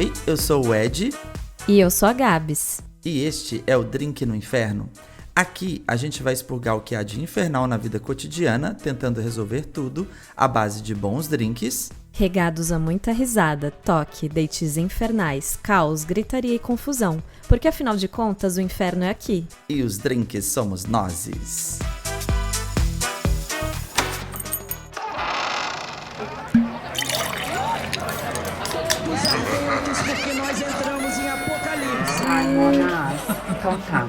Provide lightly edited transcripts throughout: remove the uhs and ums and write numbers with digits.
Oi, eu sou o Ed. E eu sou a Gabs. E este é o Drink no Inferno. Aqui a gente vai expurgar o que há de infernal na vida cotidiana, tentando resolver tudo à base de bons drinks, regados a muita risada, toque, dates infernais, caos, gritaria e confusão. Porque afinal de contas o inferno é aqui. E os drinks somos nozes. Porque nós entramos em apocalipse. Ai, Mona, então tá.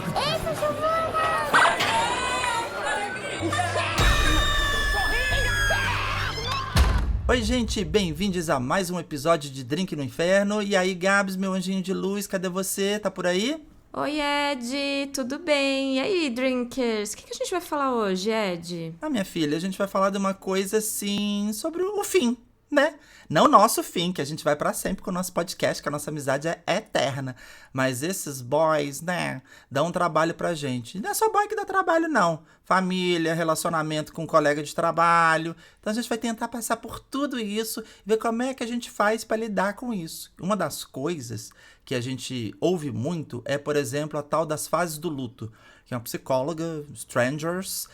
Oi, gente, bem-vindos a mais um episódio de Drink no Inferno. E aí, Gabs, meu anjinho de luz, cadê você? Tá por aí? Oi, Ed, tudo bem? E aí, drinkers? O que a gente vai falar hoje, Ed? Ah, minha filha, a gente vai falar de uma coisa, assim, sobre o fim, né? Não o nosso fim, que a gente vai pra sempre com o nosso podcast, que a nossa amizade é eterna. Mas esses boys, né, dão um trabalho pra gente. Não é só boy que dá trabalho, não. Família, relacionamento com um colega de trabalho. Então a gente vai tentar passar por tudo isso e ver como é que a gente faz pra lidar com isso. Uma das coisas que a gente ouve muito é, por exemplo, a tal das fases do luto. Que é uma psicóloga, estrangeira,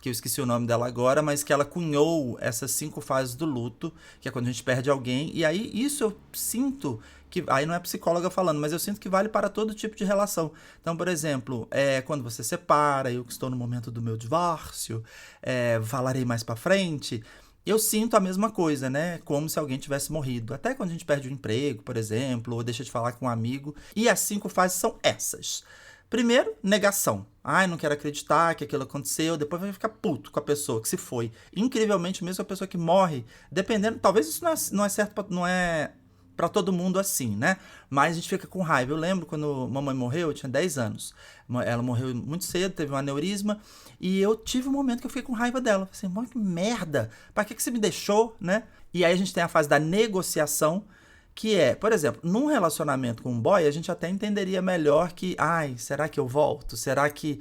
que eu esqueci o nome dela agora, mas que ela cunhou essas 5 fases do luto, que é quando a gente perde alguém. E aí isso eu sinto que, aí não é psicóloga falando, mas eu sinto que vale para todo tipo de relação. Então, por exemplo, quando você separa, eu que estou no momento do meu divórcio, falarei mais pra frente, eu sinto a mesma coisa, né? Como se alguém tivesse morrido. Até quando a gente perde o emprego, por exemplo, ou deixa de falar com um amigo. E as 5 fases são essas. Primeiro, negação. Ai, não quero acreditar que aquilo aconteceu. Depois vai ficar puto com a pessoa que se foi. Incrivelmente, mesmo a pessoa que morre, dependendo, talvez isso não é certo, não é pra todo mundo assim, né? Mas a gente fica com raiva. Eu lembro quando mamãe morreu, eu tinha 10 anos. Ela morreu muito cedo, teve um aneurisma. E eu tive um momento que eu fiquei com raiva dela. Falei assim, mãe, que merda. Pra que você me deixou, né? E aí a gente tem a fase da negociação, que é, por exemplo, num relacionamento com um boy, a gente até entenderia melhor que, ai, será que eu volto? Será que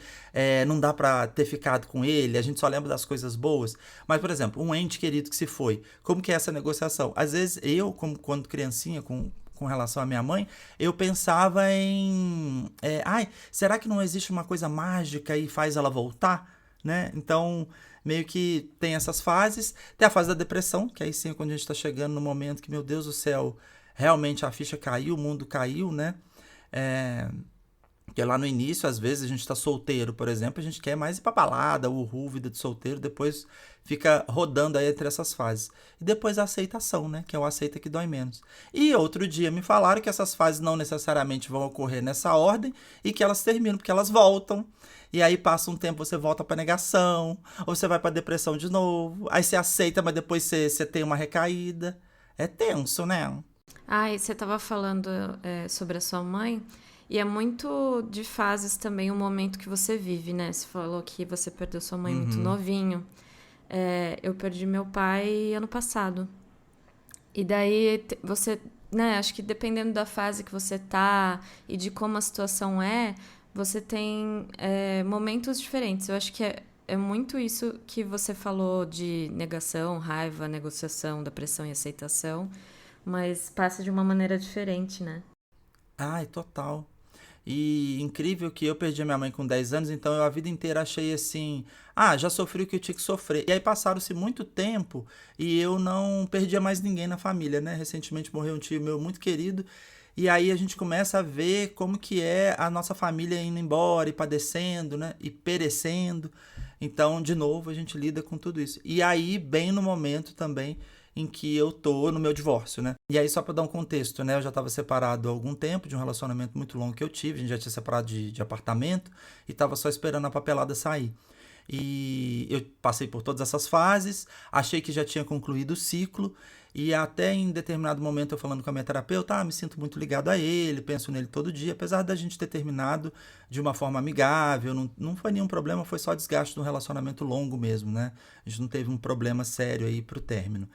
não dá pra ter ficado com ele? A gente só lembra das coisas boas. Mas, por exemplo, um ente querido que se foi, como que é essa negociação? Às vezes eu, como quando criancinha, com relação à minha mãe, eu pensava em, ai, será que não existe uma coisa mágica e faz ela voltar? Né? Então, meio que tem essas fases. Tem a fase da depressão, que aí sim é quando a gente tá chegando no momento que, meu Deus do céu, realmente a ficha caiu, o mundo caiu, né? Porque lá no início, às vezes, a gente tá solteiro, por exemplo, a gente quer mais ir pra balada, uhul, vida de solteiro, depois fica rodando aí entre essas fases. E depois a aceitação, né? Que é o aceita que dói menos. E outro dia me falaram que essas fases não necessariamente vão ocorrer nessa ordem e que elas terminam, porque elas voltam. E aí passa um tempo, você volta pra negação, ou você vai pra depressão de novo, aí você aceita, mas depois você tem uma recaída. É tenso, né? Ai, você tava falando sobre a sua mãe, e é muito de fases também o momento que você vive, né? Você falou que você perdeu sua mãe muito novinho. Eu perdi meu pai ano passado. E daí você, né, acho que dependendo da fase que você tá e de como a situação você tem momentos diferentes. Eu acho que é muito isso que você falou de negação, raiva, negociação, depressão e aceitação, mas passa de uma maneira diferente, né? Ai, total. E incrível que eu perdi a minha mãe com 10 anos, então eu a vida inteira achei assim, já sofri o que eu tinha que sofrer. E aí passaram-se muito tempo e eu não perdia mais ninguém na família, né? Recentemente morreu um tio meu muito querido. E aí a gente começa a ver como que é a nossa família indo embora e padecendo, né? E perecendo. Então, de novo, a gente lida com tudo isso. E aí, bem no momento também em que eu tô no meu divórcio, né? E aí, só pra dar um contexto, né? Eu já tava separado há algum tempo de um relacionamento muito longo que eu tive. A gente já tinha separado de apartamento e tava só esperando a papelada sair. E eu passei por todas essas fases, achei que já tinha concluído o ciclo, e até em determinado momento eu falando com a minha terapeuta, me sinto muito ligado a ele, penso nele todo dia, apesar da gente ter terminado de uma forma amigável, não foi nenhum problema, foi só desgaste de um relacionamento longo mesmo, né? A gente não teve um problema sério aí pro término.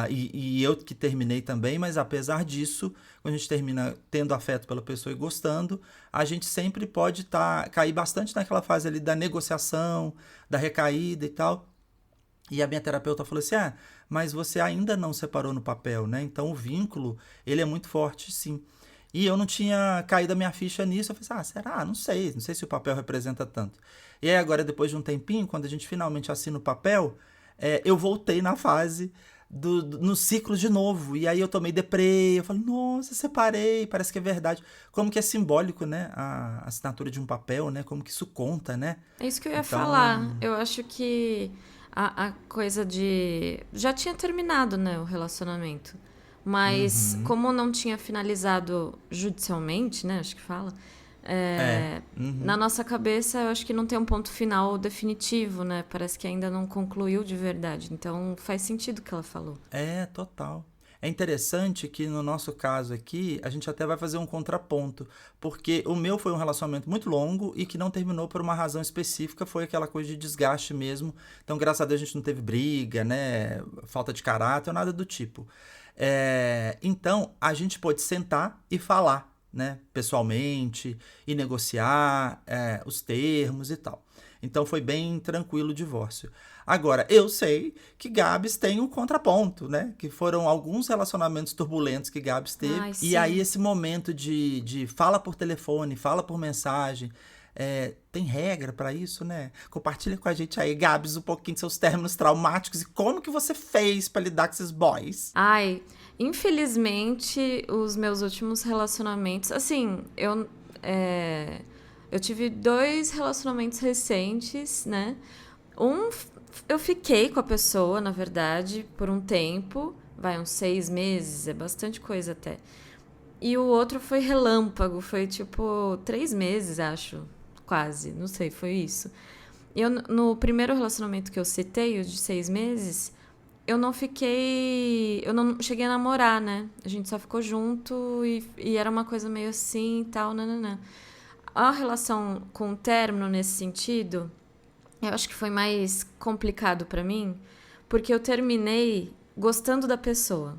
E eu que terminei também, mas apesar disso, quando a gente termina tendo afeto pela pessoa e gostando, a gente sempre pode cair bastante naquela fase ali da negociação, da recaída e tal. E a minha terapeuta falou assim, mas você ainda não separou no papel, né? Então o vínculo, ele é muito forte, sim. E eu não tinha caído a minha ficha nisso. Eu falei assim, será? Não sei se o papel representa tanto. E aí agora, depois de um tempinho, quando a gente finalmente assina o papel, eu voltei na fase no ciclo de novo. E aí eu tomei deprê, eu falei, nossa, separei, parece que é verdade. Como que é simbólico, né? A assinatura de um papel, né? Como que isso conta, né? É isso que eu ia Então, falar. Eu acho que a coisa de... Já tinha terminado, né, o relacionamento. Mas como não tinha finalizado judicialmente, né, acho que fala... Na nossa cabeça, eu acho que não tem um ponto final definitivo, né? Parece que ainda não concluiu de verdade. Então, faz sentido o que ela falou. Total. É interessante que no nosso caso aqui, a gente até vai fazer um contraponto, porque o meu foi um relacionamento muito longo e que não terminou por uma razão específica, foi aquela coisa de desgaste mesmo. Então, graças a Deus, a gente não teve briga, né? Falta de caráter, nada do tipo. Então, a gente pôde sentar e falar, né, pessoalmente, e negociar os termos e tal. Então foi bem tranquilo o divórcio. Agora, eu sei que Gabs tem um contraponto, né? Que foram alguns relacionamentos turbulentos que Gabs teve. Ai, e sim. aí esse momento de fala por telefone, fala por mensagem, tem regra pra isso, né? Compartilha com a gente aí, Gabs, um pouquinho de seus términos traumáticos e como que você fez pra lidar com esses boys. Infelizmente, os meus últimos relacionamentos... Assim, eu tive 2 relacionamentos recentes, né? Eu fiquei com a pessoa, na verdade, por um tempo. Uns 6 meses, é bastante coisa até. E o outro foi relâmpago, foi tipo 3 meses, acho. Quase, não sei, foi isso. No primeiro relacionamento que eu citei, o de 6 meses... Eu não cheguei a namorar, né? A gente só ficou junto e era uma coisa meio assim e tal, nananã. A relação com o término nesse sentido, eu acho que foi mais complicado pra mim, porque eu terminei gostando da pessoa.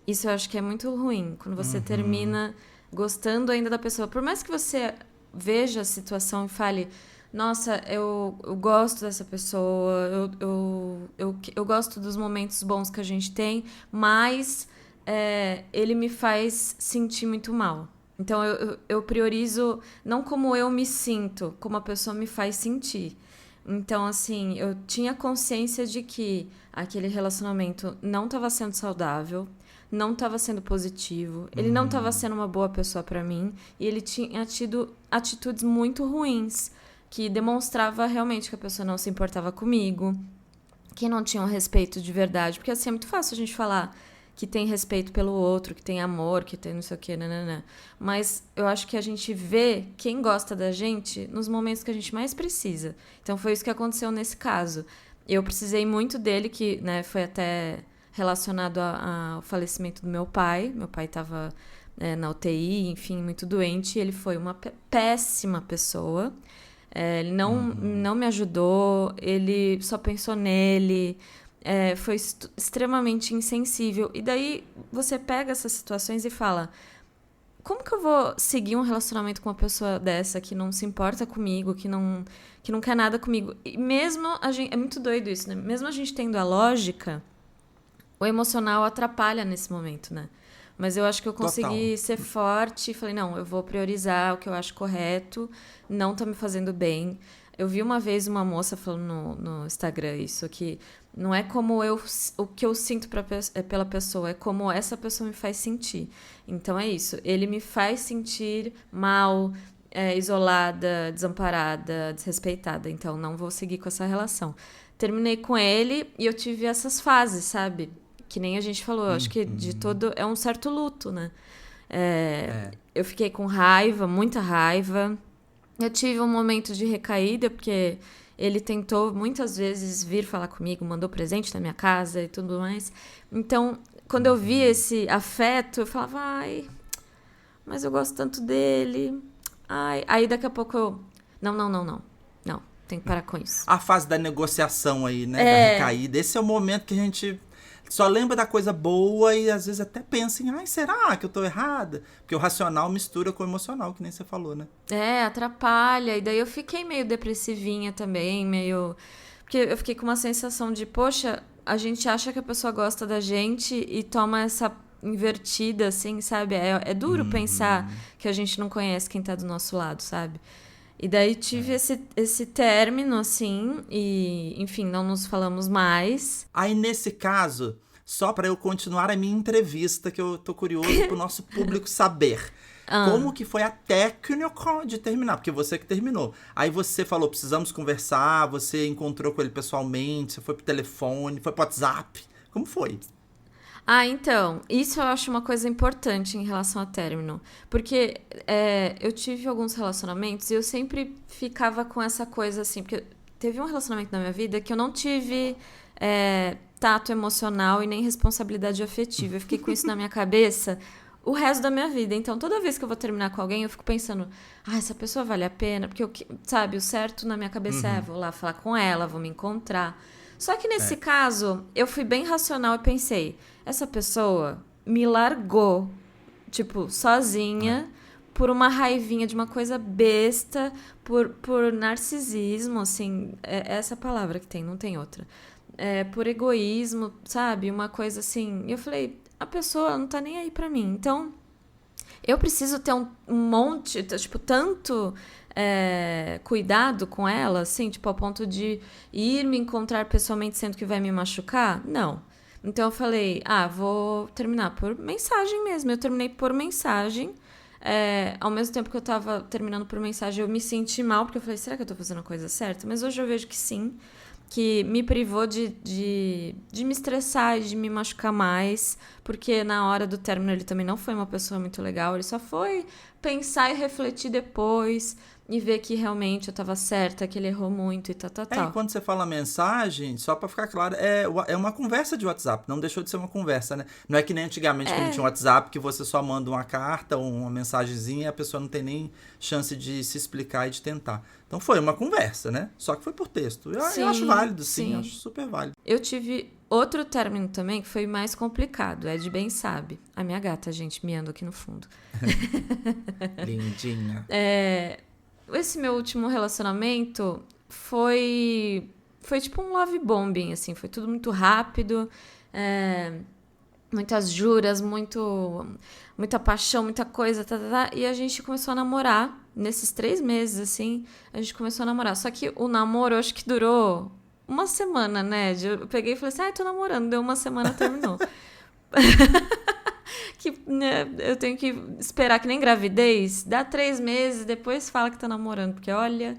Isso eu acho que é muito ruim, quando você termina gostando ainda da pessoa. Por mais que você veja a situação e fale... Nossa, eu gosto dessa pessoa, eu gosto dos momentos bons que a gente tem, mas ele me faz sentir muito mal. Então, eu priorizo não como eu me sinto, como a pessoa me faz sentir. Então, assim, eu tinha consciência de que aquele relacionamento não estava sendo saudável, não estava sendo positivo, ele não estava sendo uma boa pessoa para mim, e ele tinha tido atitudes muito ruins, que demonstrava realmente que a pessoa não se importava comigo, que não tinha um respeito de verdade. Porque assim, é muito fácil a gente falar que tem respeito pelo outro, que tem amor, que tem não sei o quê, nananã. Mas eu acho que a gente vê quem gosta da gente nos momentos que a gente mais precisa. Então foi isso que aconteceu nesse caso. Eu precisei muito dele, que, né, foi até relacionado ao falecimento do meu pai. Meu pai estava na UTI, enfim, muito doente. E ele foi uma péssima pessoa. Ele não me ajudou, ele só pensou nele, foi extremamente insensível. E daí você pega essas situações e fala, como que eu vou seguir um relacionamento com uma pessoa dessa que não se importa comigo, que não quer nada comigo? E mesmo a gente, é muito doido isso, né? Mesmo a gente tendo a lógica, o emocional atrapalha nesse momento, né? Mas eu acho que eu consegui ser forte e falei, não, eu vou priorizar o que eu acho correto, não tá me fazendo bem. Eu vi uma vez uma moça falando no Instagram isso, que não é como o que eu sinto pela pessoa, é como essa pessoa me faz sentir. Então é isso, ele me faz sentir mal, isolada, desamparada, desrespeitada. Então não vou seguir com essa relação. Terminei com ele e eu tive essas fases, sabe? Que nem a gente falou, acho que de todo... É um certo luto, né? Eu fiquei com raiva, muita raiva. Eu tive um momento de recaída, porque ele tentou muitas vezes vir falar comigo, mandou presente na minha casa e tudo mais. Então, quando eu vi esse afeto, eu falava, mas eu gosto tanto dele. Aí daqui a pouco eu... Não, tem que parar com isso. A fase da negociação aí, né? Da recaída. Esse é o momento que a gente... só lembra da coisa boa e às vezes até pensa em, será que eu tô errada? Porque o racional mistura com o emocional, que nem você falou, né? Atrapalha. E daí eu fiquei meio depressivinha também, meio... Porque eu fiquei com uma sensação de, poxa, a gente acha que a pessoa gosta da gente e toma essa invertida, assim, sabe? É duro pensar que a gente não conhece quem tá do nosso lado, sabe? E daí tive esse término, assim, e, enfim, não nos falamos mais. Aí, nesse caso, só para eu continuar a minha entrevista, que eu tô curioso pro nosso público saber. Como que foi a técnica de terminar? Porque você que terminou. Aí você falou, precisamos conversar, você encontrou com ele pessoalmente, você foi pro telefone, foi pro WhatsApp. Como foi? Então, isso eu acho uma coisa importante em relação a término. Porque eu tive alguns relacionamentos e eu sempre ficava com essa coisa assim. Porque teve um relacionamento na minha vida que eu não tive tato emocional e nem responsabilidade afetiva. Eu fiquei com isso na minha cabeça o resto da minha vida. Então, toda vez que eu vou terminar com alguém, eu fico pensando, essa pessoa vale a pena? Porque, sabe, o certo na minha cabeça vou lá falar com ela, vou me encontrar. Só que nesse caso, eu fui bem racional e pensei, essa pessoa me largou, tipo, sozinha, por uma raivinha de uma coisa besta, por narcisismo, assim, é essa palavra que tem, não tem outra. Por egoísmo, sabe? Uma coisa assim. E eu falei, a pessoa não tá nem aí pra mim. Então, eu preciso ter um monte, tipo, tanto cuidado com ela, assim, tipo, ao ponto de ir me encontrar pessoalmente sendo que vai me machucar? Não. Então eu falei, vou terminar por mensagem mesmo. Eu terminei por mensagem. Ao mesmo tempo que eu tava terminando por mensagem, eu me senti mal, porque eu falei, será que eu tô fazendo a coisa certa? Mas hoje eu vejo que sim, que me privou de me estressar e de me machucar mais, porque na hora do término ele também não foi uma pessoa muito legal, ele só foi pensar e refletir depois e ver que realmente eu tava certa, que ele errou muito e tal. E quando você fala mensagem, só pra ficar claro, é uma conversa de WhatsApp, não deixou de ser uma conversa, né? Não é que nem antigamente que não tinha WhatsApp, que você só manda uma carta ou uma mensagenzinha e a pessoa não tem nem chance de se explicar e de tentar. Então foi uma conversa, né? Só que foi por texto. Eu acho válido, sim, acho super válido. Eu tive outro término também que foi mais complicado, Ed bem sabe. A minha gata, gente, miando aqui no fundo. Lindinha. Esse meu último relacionamento foi tipo um love bombing, assim. Foi tudo muito rápido, muitas juras, muita paixão, muita coisa, e a gente começou a namorar. Nesses 3 meses, assim, a gente começou a namorar. Só que o namoro, acho que durou uma semana, né? Eu peguei e falei assim, tô namorando. Deu uma semana, terminou. Que, né, eu tenho que esperar que nem gravidez. Dá 3 meses, depois fala que tá namorando. Porque, olha...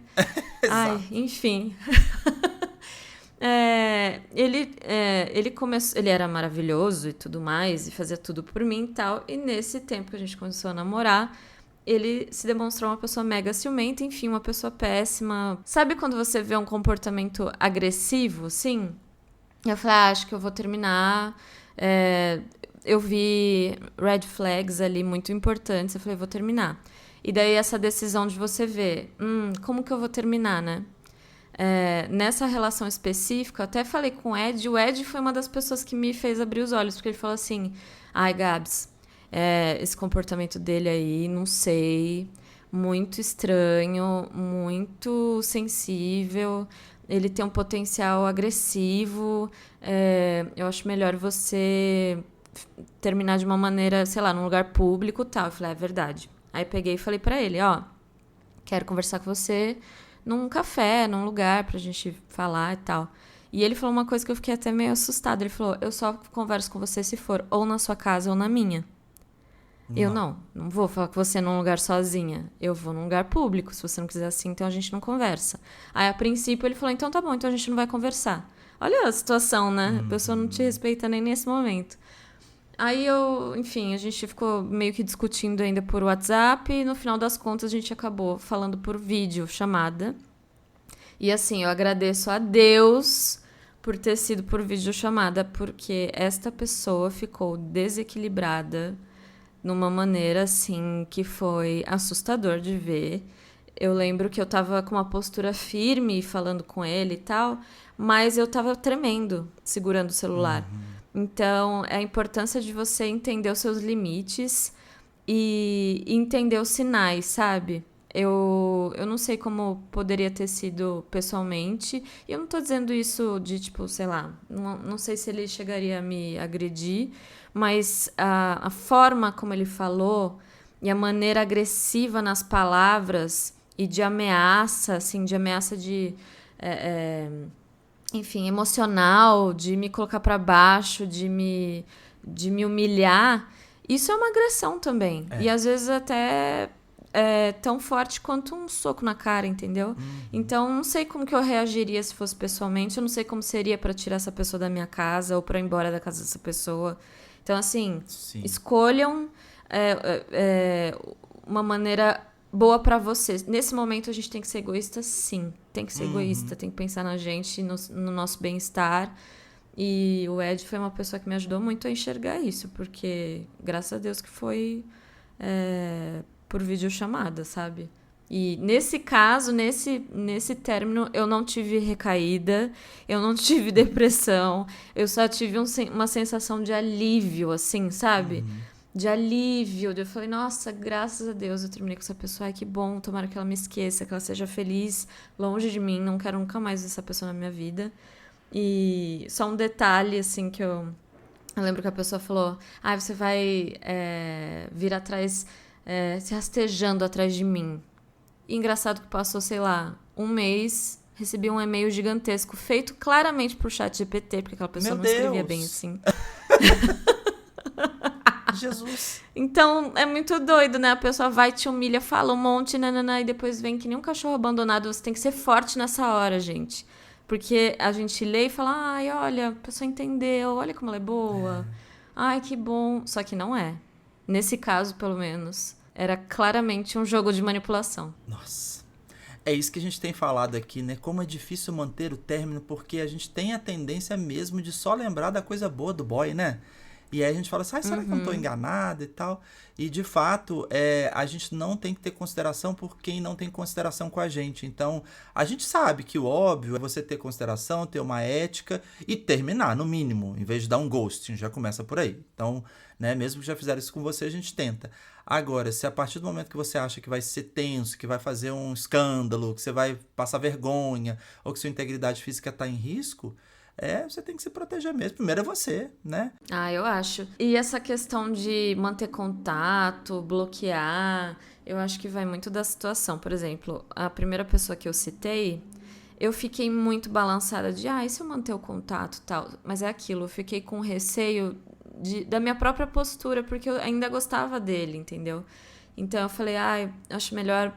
enfim. Ele começou... Ele era maravilhoso e tudo mais. E fazia tudo por mim e tal. E nesse tempo que a gente começou a namorar... Ele se demonstrou uma pessoa mega ciumenta, enfim, uma pessoa péssima. Sabe quando você vê um comportamento agressivo, sim? Eu falei, acho que eu vou terminar. Eu vi red flags ali muito importantes. Eu falei, vou terminar. E daí essa decisão de você ver, como que eu vou terminar, né? Nessa relação específica, eu até falei com o Ed. O Ed foi uma das pessoas que me fez abrir os olhos, porque ele falou assim, Gabs... esse comportamento dele aí, não sei, muito estranho, muito sensível, ele tem um potencial agressivo, eu acho melhor você terminar de uma maneira, sei lá, num lugar público e tal. Eu falei, é verdade. Aí peguei e falei pra ele, quero conversar com você num café, num lugar pra gente falar e tal. E ele falou uma coisa que eu fiquei até meio assustada, ele falou, eu só converso com você se for ou na sua casa ou na minha. Eu não vou falar com você num lugar sozinha. Eu vou num lugar público. Se você não quiser assim, então a gente não conversa. Aí, a princípio, ele falou, então tá bom, então a gente não vai conversar. Olha a situação, né? A pessoa não te respeita nem nesse momento. Aí enfim, a gente ficou meio que discutindo ainda por WhatsApp e no final das contas a gente acabou falando por vídeo, chamada. E assim, eu agradeço a Deus por ter sido por videochamada, porque esta pessoa ficou desequilibrada numa maneira, assim, que foi assustador de ver. Eu lembro que eu tava com uma postura firme falando com ele e tal, mas eu tava tremendo, segurando o celular. Então, é a importância de você entender os seus limites e entender os sinais, sabe? eu não sei como poderia ter sido pessoalmente. E eu não tô dizendo isso de, tipo, sei lá, não sei se ele chegaria a me agredir, mas a forma como ele falou e a maneira agressiva nas palavras e de ameaça, assim, de ameaça de... enfim, emocional, de me colocar pra baixo, de me humilhar, isso é uma agressão também. E às vezes até é tão forte quanto um soco na cara, entendeu? Então, não sei como que eu reagiria se fosse pessoalmente, eu não sei como seria pra tirar essa pessoa da minha casa ou pra ir embora da casa dessa pessoa. Então, assim, escolham uma maneira boa pra vocês. Nesse momento, a gente tem que ser egoísta, sim. Tem que ser egoísta, tem que pensar na gente, no nosso bem-estar. E o Ed foi uma pessoa que me ajudou muito a enxergar isso, porque, graças a Deus, que foi por videochamada, sabe? E nesse caso, nesse término, eu não tive recaída, eu não tive depressão, eu só tive uma sensação de alívio, assim, sabe? De alívio. Eu falei, nossa, graças a Deus eu terminei com essa pessoa. Ai, que bom, tomara que ela me esqueça, que ela seja feliz longe de mim. Não quero nunca mais ver essa pessoa na minha vida. E só um detalhe, assim, que eu lembro que a pessoa falou, você vai vir atrás, se rastejando atrás de mim. E engraçado que passou, sei lá, um mês, recebi um e-mail gigantesco, feito claramente pro ChatGPT, porque aquela pessoa não escrevia bem assim. Jesus. Então, é muito doido, né? A pessoa vai, te humilha, fala um monte, nanana, e depois vem que nem um cachorro abandonado. Você tem que ser forte nessa hora, gente. Porque a gente lê e fala, ai, olha, a pessoa entendeu, olha como ela é boa. Ai, que bom. Só que não é. Nesse caso, pelo menos, era claramente um jogo de manipulação. Nossa. É isso que a gente tem falado aqui, né? Como é difícil manter o término, porque a gente tem a tendência mesmo de só lembrar da coisa boa do boy, né? E aí a gente fala assim, será que eu não tô enganada e tal? E, de fato, a gente não tem que ter consideração por quem não tem consideração com a gente. Então, a gente sabe que o óbvio é você ter consideração, ter uma ética e terminar, no mínimo, em vez de dar um ghosting, já começa por aí. Então, né, mesmo que já fizeram isso com você, a gente tenta. Agora, se a partir do momento que você acha que vai ser tenso, que vai fazer um escândalo, que você vai passar vergonha, ou que sua integridade física está em risco... você tem que se proteger mesmo. Primeiro é você, né? Eu acho. E essa questão de manter contato, bloquear, eu acho que vai muito da situação. Por exemplo, a primeira pessoa que eu citei, eu fiquei muito balançada de, e se eu manter o contato e tal? Mas é aquilo, eu fiquei com receio da minha própria postura, porque eu ainda gostava dele, entendeu? Então eu falei, acho melhor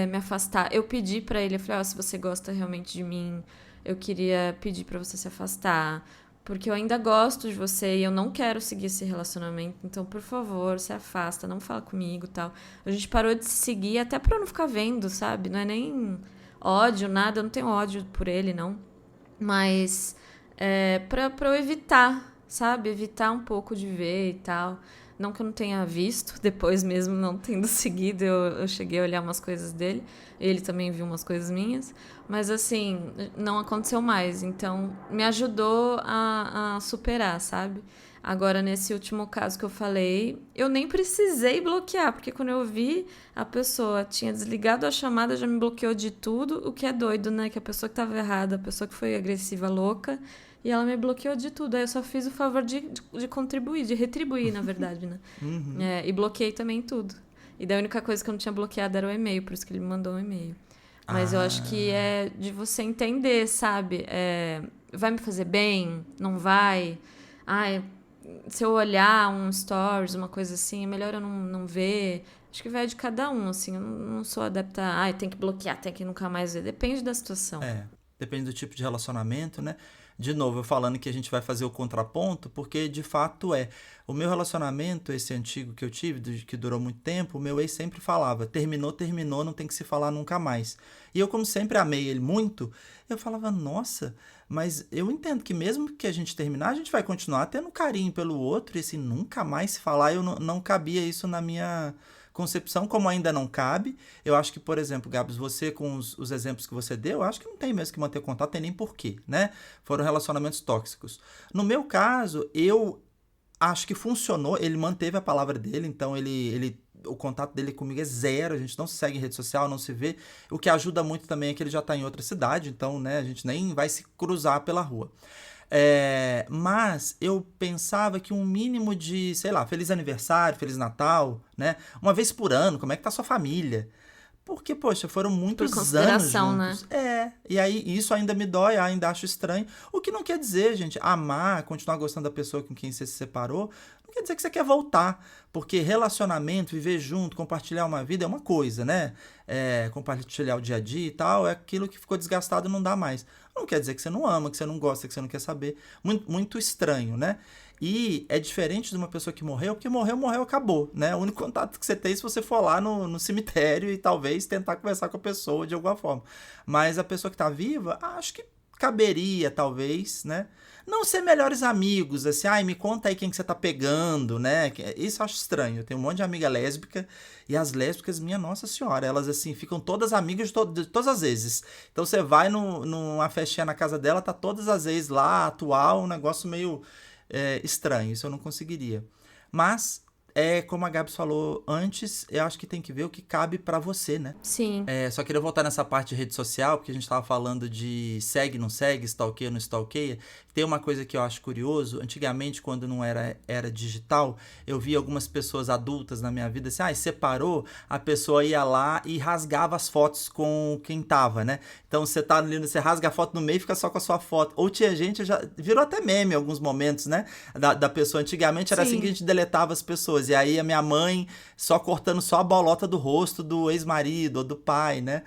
me afastar. Eu pedi pra ele, eu falei, se você gosta realmente de mim... eu queria pedir pra você se afastar, porque eu ainda gosto de você e eu não quero seguir esse relacionamento, então, por favor, se afasta, não fala comigo e tal. A gente parou de se seguir até pra eu não ficar vendo, sabe? Não é nem ódio, nada, eu não tenho ódio por ele, não. Mas pra eu evitar, sabe? Evitar um pouco de ver e tal. Não que eu não tenha visto, depois mesmo não tendo seguido, eu cheguei a olhar umas coisas dele. Ele também viu umas coisas minhas. Mas, assim, não aconteceu mais. Então, me ajudou a superar, sabe? Agora, nesse último caso que eu falei, eu nem precisei bloquear. Porque quando eu vi, a pessoa tinha desligado a chamada, já me bloqueou de tudo. O que é doido, né? Que a pessoa que estava errada, a pessoa que foi agressiva, louca... e ela me bloqueou de tudo. Aí eu só fiz o favor de contribuir, de retribuir, na verdade, né? E bloqueei também tudo. E daí a única coisa que eu não tinha bloqueado era o e-mail, por isso que ele me mandou um e-mail. Mas eu acho que é de você entender, sabe? Vai me fazer bem? Não vai? Se eu olhar um stories, uma coisa assim, é melhor eu não ver. Acho que vai de cada um, assim. Eu não sou adepta tem que bloquear, tem que nunca mais ver. Depende da situação. Depende do tipo de relacionamento, né? De novo, eu falando que a gente vai fazer o contraponto, porque de fato o meu relacionamento, esse antigo que eu tive, que durou muito tempo, o meu ex sempre falava, terminou, não tem que se falar nunca mais. E eu, como sempre amei ele muito, eu falava, nossa, mas eu entendo que mesmo que a gente terminar, a gente vai continuar tendo carinho pelo outro, e assim, nunca mais se falar, eu não cabia isso na minha... concepção, como ainda não cabe. Eu acho que, por exemplo, Gabs, você com os exemplos que você deu, eu acho que não tem mesmo que manter contato, tem nem porquê, né? Foram relacionamentos tóxicos. No meu caso, eu acho que funcionou, ele manteve a palavra dele, então ele o contato dele comigo é zero, a gente não se segue em rede social, não se vê. O que ajuda muito também é que ele já tá em outra cidade, então, né, a gente nem vai se cruzar pela rua. Mas eu pensava que um mínimo de, sei lá, Feliz Aniversário, Feliz Natal, né? Uma vez por ano, como é que tá a sua família? Porque, poxa, foram Por muitos anos consideração, né? juntos. E aí isso ainda me dói, ainda acho estranho. O que não quer dizer, gente, amar, continuar gostando da pessoa com quem você se separou, não quer dizer que você quer voltar. Porque relacionamento, viver junto, compartilhar uma vida é uma coisa, né? Compartilhar o dia a dia e tal, é aquilo que ficou desgastado e não dá mais. Não quer dizer que você não ama, que você não gosta, que você não quer saber. Muito, muito estranho, né? E é diferente de uma pessoa que morreu, porque morreu, acabou, né? O único contato que você tem é se você for lá no cemitério e talvez tentar conversar com a pessoa de alguma forma. Mas a pessoa que tá viva, acho que caberia, talvez, né? Não ser melhores amigos, assim, me conta aí quem que você tá pegando, né? Isso eu acho estranho. Eu tenho um monte de amiga lésbica e as lésbicas, minha nossa senhora, elas, assim, ficam todas amigas de todas as vezes. Então você vai numa festinha na casa dela, tá todas as vezes lá, atual, um negócio meio estranho. Isso eu não conseguiria. Mas, como a Gabs falou antes, eu acho que tem que ver o que cabe pra você, né? Sim. Só queria voltar nessa parte de rede social, porque a gente tava falando de segue, não segue, stalkeia, não stalkeia. Tem uma coisa que eu acho curioso. Antigamente, quando não era digital, eu via algumas pessoas adultas na minha vida assim, separou, a pessoa ia lá e rasgava as fotos com quem tava, né? Então você tá ali, você rasga a foto no meio e fica só com a sua foto. Ou tinha gente, já virou até meme em alguns momentos, né? Da pessoa. Antigamente era assim que a gente deletava as pessoas. E aí a minha mãe só cortando só a bolota do rosto do ex-marido ou do pai, né?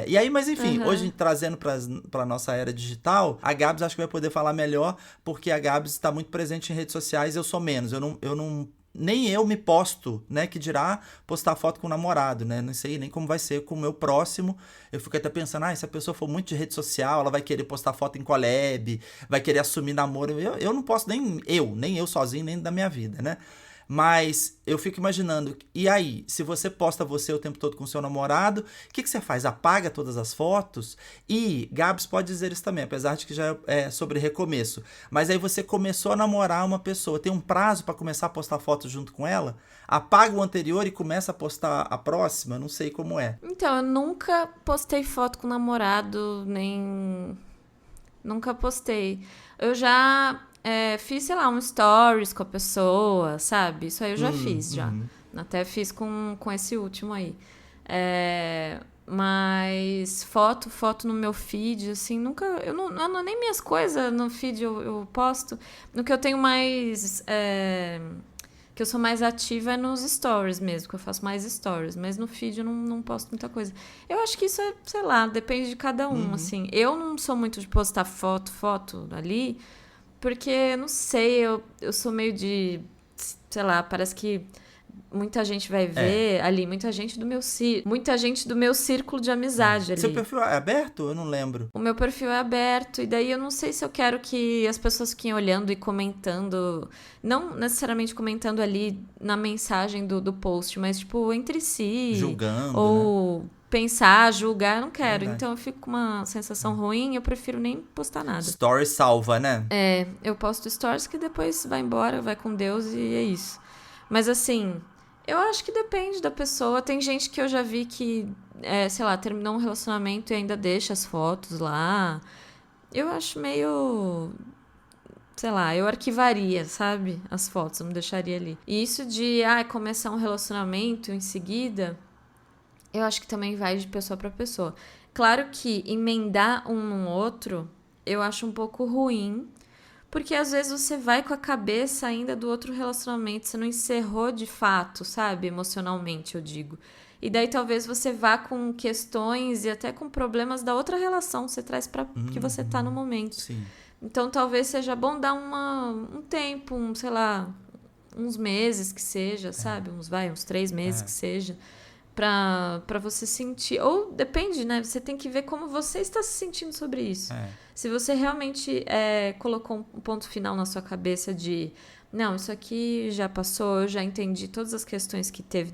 E aí, mas enfim, hoje trazendo para nossa era digital, a Gabs acho que vai poder falar melhor, porque a Gabs está muito presente em redes sociais, eu sou menos, eu não nem eu me posto, né, que dirá postar foto com o namorado, né, não sei nem como vai ser com o meu próximo. Eu fico até pensando, se a pessoa for muito de rede social, ela vai querer postar foto em collab, vai querer assumir namoro, eu não posso nem eu sozinho, nem da minha vida, né. Mas eu fico imaginando, e aí, se você posta você o tempo todo com seu namorado, o que você faz? Apaga todas as fotos? E Gabs pode dizer isso também, apesar de que já é sobre recomeço. Mas aí você começou a namorar uma pessoa, tem um prazo para começar a postar fotos junto com ela? Apaga o anterior e começa a postar a próxima? Não sei como é. Então, eu nunca postei foto com namorado, nem... Nunca postei. Eu já... fiz, sei lá, um stories com a pessoa, sabe? Isso aí eu já fiz, já. Até fiz com esse último aí. Mas foto no meu feed, assim, nunca... Eu não nem minhas coisas no feed eu posto. No que eu tenho mais... que eu sou mais ativa é nos stories mesmo, que eu faço mais stories. Mas no feed eu não posto muita coisa. Eu acho que isso sei lá, depende de cada um, assim. Eu não sou muito de postar foto ali... Porque, não sei, eu sou meio de... Sei lá, parece que muita gente vai ver ali. Muita gente do meu círculo de amizade ali. Seu perfil é aberto? Eu não lembro. O meu perfil é aberto. E daí eu não sei se eu quero que as pessoas fiquem olhando e comentando. Não necessariamente comentando ali na mensagem do post. Mas, tipo, entre si. Julgando, ou... né? Pensar, julgar, eu não quero. Verdade. Então eu fico com uma sensação ruim, eu prefiro nem postar nada. Story salva, né? Eu posto stories que depois vai embora, vai com Deus e é isso. Mas assim, eu acho que depende da pessoa. Tem gente que eu já vi que, sei lá, terminou um relacionamento e ainda deixa as fotos lá. Eu acho meio... Sei lá, eu arquivaria, sabe? As fotos, eu não deixaria ali. E isso de, começar um relacionamento em seguida... Eu acho que também vai de pessoa para pessoa. Claro que emendar um no outro, eu acho um pouco ruim, porque às vezes você vai com a cabeça ainda do outro relacionamento, você não encerrou de fato, sabe? Emocionalmente, eu digo. E daí talvez você vá com questões e até com problemas da outra relação que você traz para que você tá no momento. Sim. Então talvez seja bom dar um tempo, sei lá, uns meses que seja, sabe? Uns 3 meses que seja. Pra você sentir... Ou depende, né? Você tem que ver como você está se sentindo sobre isso. Se você realmente colocou um ponto final na sua cabeça de... Não, isso aqui já passou, eu já entendi todas as questões que teve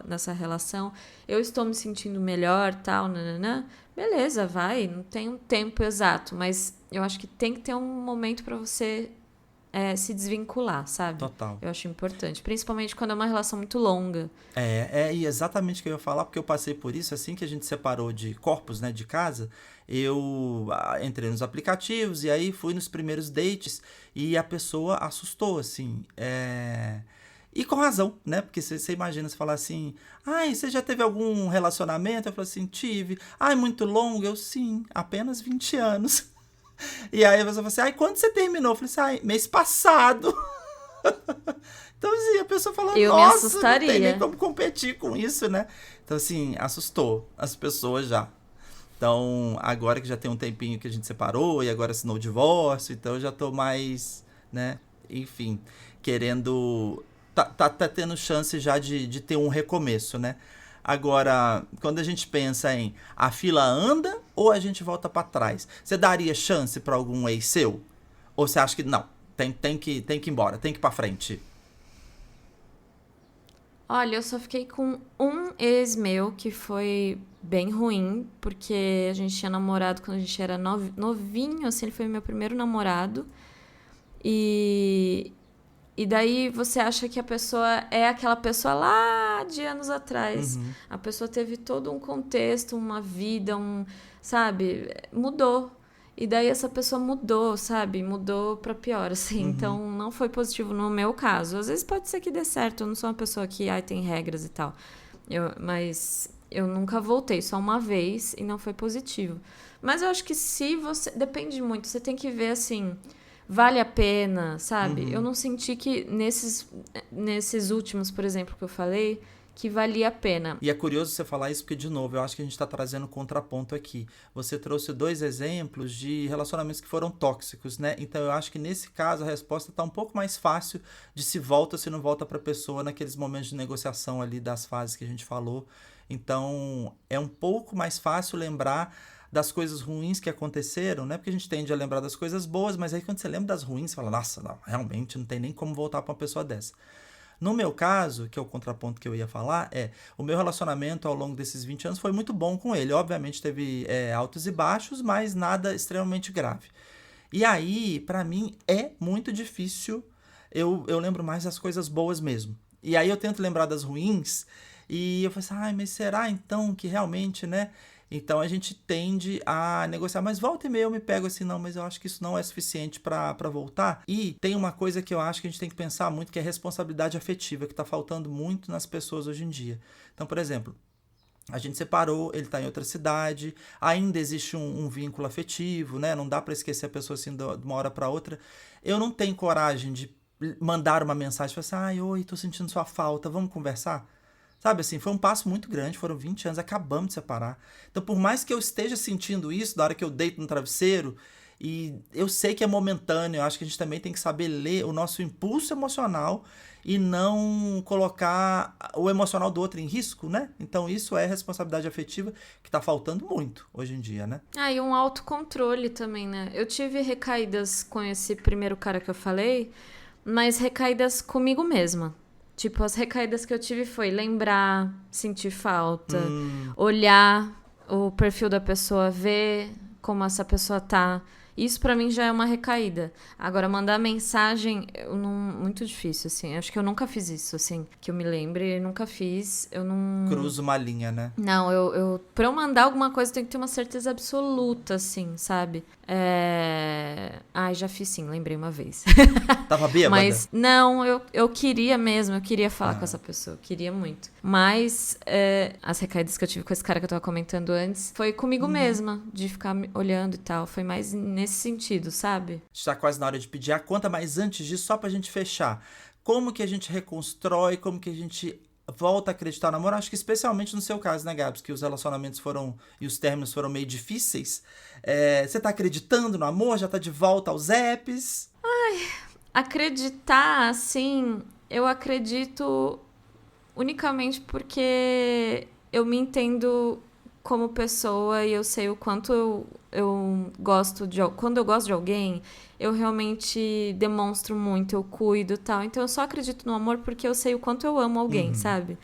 nessa relação. Eu estou me sentindo melhor, tal, nananã. Beleza, vai. Não tem um tempo exato. Mas eu acho que tem que ter um momento pra você se desvincular, sabe? Total. Eu acho importante. Principalmente quando é uma relação muito longa. E exatamente o que eu ia falar, porque eu passei por isso, assim que a gente separou de corpos, né, de casa, eu entrei nos aplicativos e aí fui nos primeiros dates e a pessoa assustou, assim, E com razão, né? Porque você imagina, você falar assim, ai, você já teve algum relacionamento? Eu falo assim, tive. Ai, muito longo? Eu, sim, apenas 20 anos. E aí a pessoa fala assim, ai, quando você terminou? Eu falei assim, ai, mês passado. Então, assim, a pessoa fala, Eu me nossa, assustaria. não tem nem como competir com isso, né? Então, assim, assustou as pessoas já. Então, agora que já tem um tempinho que a gente separou e agora assinou o divórcio, então eu já tô mais, né, enfim, querendo... Tá tendo chance já de ter um recomeço, né? Agora, quando a gente pensa em a fila anda ou a gente volta pra trás, você daria chance pra algum ex seu? Ou você acha que não, tem que ir embora, tem que ir pra frente? Olha, eu só fiquei com um ex meu que foi bem ruim, porque a gente tinha namorado quando a gente era novinho, assim, ele foi meu primeiro namorado. E daí você acha que a pessoa é aquela pessoa lá de anos atrás. Uhum. A pessoa teve todo um contexto, uma vida, sabe? Mudou. E daí essa pessoa mudou, sabe? Mudou pra pior, assim. Uhum. Então, não foi positivo no meu caso. Às vezes pode ser que dê certo. Eu não sou uma pessoa que, tem regras e tal. Mas eu nunca voltei, só uma vez, e não foi positivo. Mas eu acho que se você... Depende muito. Você tem que ver, assim... Vale a pena, sabe? Uhum. Eu não senti que nesses últimos, por exemplo, que eu falei, que valia a pena. E é curioso você falar isso porque, de novo, eu acho que a gente está trazendo contraponto aqui. Você trouxe 2 exemplos de relacionamentos que foram tóxicos, né? Então eu acho que nesse caso a resposta está um pouco mais fácil de se volta ou se não volta para a pessoa naqueles momentos de negociação ali das fases que a gente falou. Então é um pouco mais fácil lembrar das coisas ruins que aconteceram, né? Porque a gente tende a lembrar das coisas boas, mas aí quando você lembra das ruins, você fala, nossa, não, realmente não tem nem como voltar para uma pessoa dessa. No meu caso, que é o contraponto que eu ia falar, o meu relacionamento ao longo desses 20 anos foi muito bom com ele. Obviamente teve altos e baixos, mas nada extremamente grave. E aí, pra mim, é muito difícil, eu lembro mais das coisas boas mesmo. E aí eu tento lembrar das ruins, e eu falo assim, ai, mas será então que realmente, né? Então a gente tende a negociar, mas volta e meia eu me pego assim, não, mas eu acho que isso não é suficiente pra voltar. E tem uma coisa que eu acho que a gente tem que pensar muito, que é a responsabilidade afetiva, que tá faltando muito nas pessoas hoje em dia. Então, por exemplo, a gente separou, ele tá em outra cidade, ainda existe um vínculo afetivo, né? Não dá pra esquecer a pessoa assim de uma hora pra outra. Eu não tenho coragem de mandar uma mensagem, falar assim, ai, oi, tô sentindo sua falta, vamos conversar? Sabe assim, foi um passo muito grande, foram 20 anos, acabamos de separar. Então, por mais que eu esteja sentindo isso, da hora que eu deito no travesseiro, e eu sei que é momentâneo, eu acho que a gente também tem que saber ler o nosso impulso emocional e não colocar o emocional do outro em risco, né? Então, isso é responsabilidade afetiva que tá faltando muito hoje em dia, né? E um autocontrole também, né? Eu tive recaídas com esse primeiro cara que eu falei, mas recaídas comigo mesma. Tipo, as recaídas que eu tive foi lembrar, sentir falta, olhar o perfil da pessoa, ver como essa pessoa tá. Isso pra mim já é uma recaída. Agora, mandar mensagem, muito difícil, assim. Acho que eu nunca fiz isso, assim. Que eu me lembre, eu nunca fiz. Eu não... Cruza uma linha, né? Não, pra eu mandar alguma coisa, eu tenho que ter uma certeza absoluta, assim, sabe? Já fiz sim, lembrei uma vez. Tava bêbada? Mas, não, eu queria mesmo, eu queria falar com essa pessoa, eu queria muito. Mas, as recaídas que eu tive com esse cara que eu tava comentando antes, foi comigo mesma, de ficar olhando e tal. Foi mais nesse sentido, sabe? Está quase na hora de pedir a conta, mas antes disso, só pra gente fechar. Como que a gente reconstrói, como que a gente volta a acreditar no amor? Acho que especialmente no seu caso, né, Gabs? Que os relacionamentos e os términos foram meio difíceis. Você tá acreditando no amor? Já tá de volta aos apps? Acreditar, assim, eu acredito unicamente porque eu me entendo como pessoa e eu sei o quanto eu gosto quando eu gosto de alguém, eu realmente demonstro muito, eu cuido e tal. Então eu só acredito no amor porque eu sei o quanto eu amo alguém, sabe?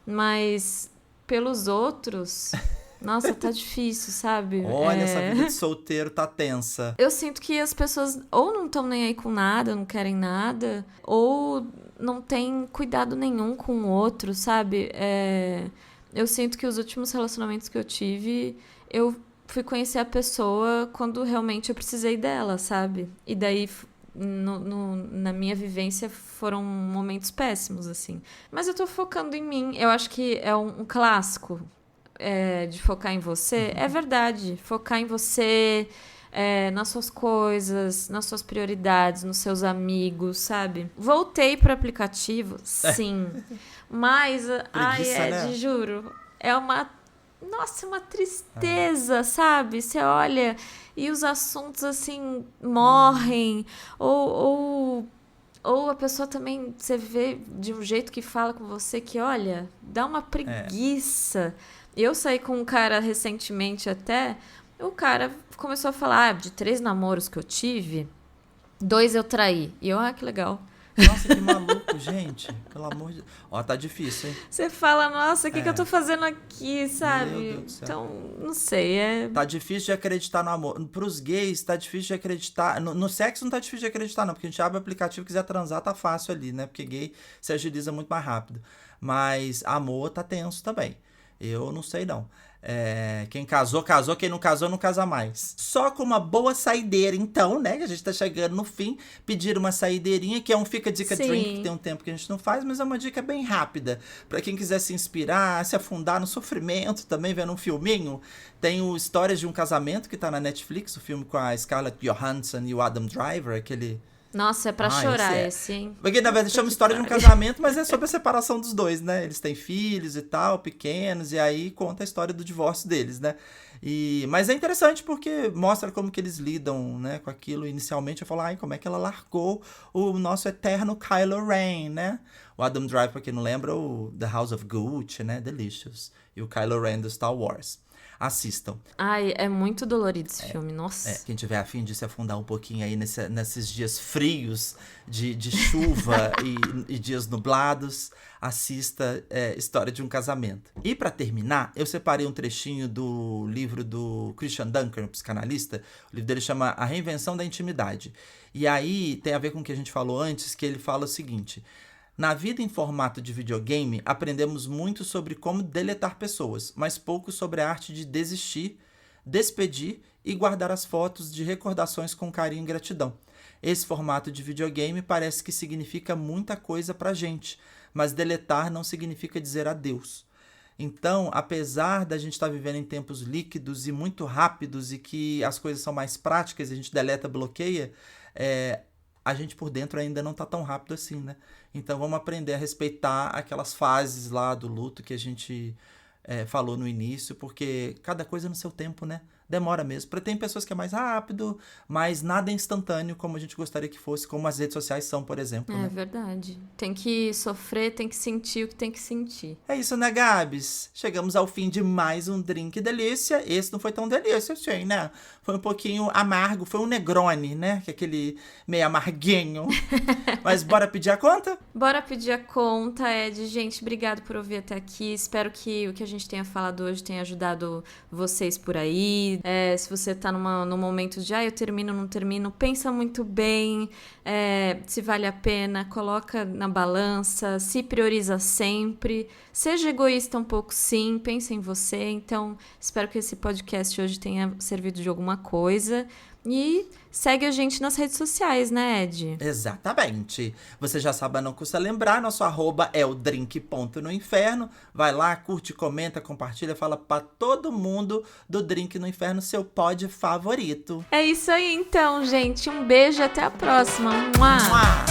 Mas pelos outros, Nossa, tá difícil, sabe? Olha, essa vida de solteiro tá tensa. Eu sinto que as pessoas ou não estão nem aí com nada, não querem nada, ou não tem cuidado nenhum com o outro, sabe? Eu sinto que os últimos relacionamentos que eu tive, eu fui conhecer a pessoa quando realmente eu precisei dela, sabe? E daí, na minha vivência, foram momentos péssimos, assim. Mas eu tô focando em mim. Eu acho que é um clássico de focar em você. É verdade. Focar em você, nas suas coisas, nas suas prioridades, nos seus amigos, sabe? Voltei pro aplicativo, sim. Mas, Preguiça, né? juro, é uma tristeza, sabe? Você olha e os assuntos, assim, morrem. Ou a pessoa também, você vê de um jeito que fala com você que, olha, dá uma preguiça. Eu saí com um cara recentemente até, o cara começou a falar, de 3 namoros que eu tive, 2 eu traí. E eu, que legal. Nossa, que maluco, gente. Pelo amor de Deus. Ó, tá difícil, hein? Você fala, nossa, o que eu tô fazendo aqui, sabe? Meu Deus do céu. Então, não sei, Tá difícil de acreditar no amor. Pros gays, tá difícil de acreditar. No sexo não tá difícil de acreditar, não. Porque a gente abre o aplicativo e quiser transar, tá fácil ali, né? Porque gay se agiliza muito mais rápido. Mas amor tá tenso também. Eu não sei, não. Quem casou, casou. Quem não casou, não casa mais. Só com uma boa saideira, então, né? Que a gente tá chegando no fim. Pedir uma saideirinha, que é um Fica Dica Sim. Drink, que tem um tempo que a gente não faz, mas é uma dica bem rápida. Pra quem quiser se inspirar, se afundar no sofrimento, também vendo um filminho. Tem o Histórias de um Casamento, que tá na Netflix, o filme com a Scarlett Johansson e o Adam Driver, aquele... Nossa, é pra chorar esse, hein? Porque, na verdade, chama História de um Casamento, mas é sobre a separação dos dois, né? Eles têm filhos e tal, pequenos, e aí conta a história do divórcio deles, né? Mas é interessante porque mostra como que eles lidam, né, com aquilo. Inicialmente eu falo, como é que ela largou o nosso eterno Kylo Ren, né? O Adam Driver, pra quem não lembra, o The House of Gucci, né? Delicious. E o Kylo Ren do Star Wars. Assistam. É muito dolorido esse filme, nossa. Quem tiver a fim de se afundar um pouquinho aí nesses dias frios de chuva e dias nublados, assista História de um Casamento. E para terminar, eu separei um trechinho do livro do Christian Dunker, um psicanalista. O livro dele chama A Reinvenção da Intimidade. E aí tem a ver com o que a gente falou antes, que ele fala o seguinte... Na vida em formato de videogame, aprendemos muito sobre como deletar pessoas, mas pouco sobre a arte de desistir, despedir e guardar as fotos de recordações com carinho e gratidão. Esse formato de videogame parece que significa muita coisa pra gente, mas deletar não significa dizer adeus. Então, apesar da gente estar vivendo em tempos líquidos e muito rápidos e que as coisas são mais práticas, a gente deleta, bloqueia, a gente por dentro ainda não tá tão rápido assim, né? Então vamos aprender a respeitar aquelas fases lá do luto que a gente falou no início, porque cada coisa no seu tempo, né? Demora mesmo. Tem pessoas que é mais rápido, mas nada é instantâneo como a gente gostaria que fosse, como as redes sociais são, por exemplo. É né? verdade. Tem que sofrer, tem que sentir o que tem que sentir. É isso, né, Gabs? Chegamos ao fim de mais um Drink Delícia. Esse não foi tão delícia, assim, né? Foi um pouquinho amargo, foi um Negroni, né? Que é aquele meio amarguinho. Mas bora pedir a conta? Bora pedir a conta, Ed. Gente, obrigado por ouvir até aqui. Espero que o que a gente tenha falado hoje tenha ajudado vocês por aí. Se você tá num momento de eu termino, não termino, pensa muito bem se vale a pena, coloca na balança, se prioriza sempre, seja egoísta um pouco sim, pensa em você. Então, espero que esse podcast hoje tenha servido de alguma coisa. E segue a gente nas redes sociais, né, Ed? Exatamente. Você já sabe, não custa lembrar, nosso @ é o drink.noinferno. Vai lá, curte, comenta, compartilha, fala pra todo mundo do Drink no Inferno, seu pod favorito. É isso aí então, gente. Um beijo e até a próxima. Mua! Mua!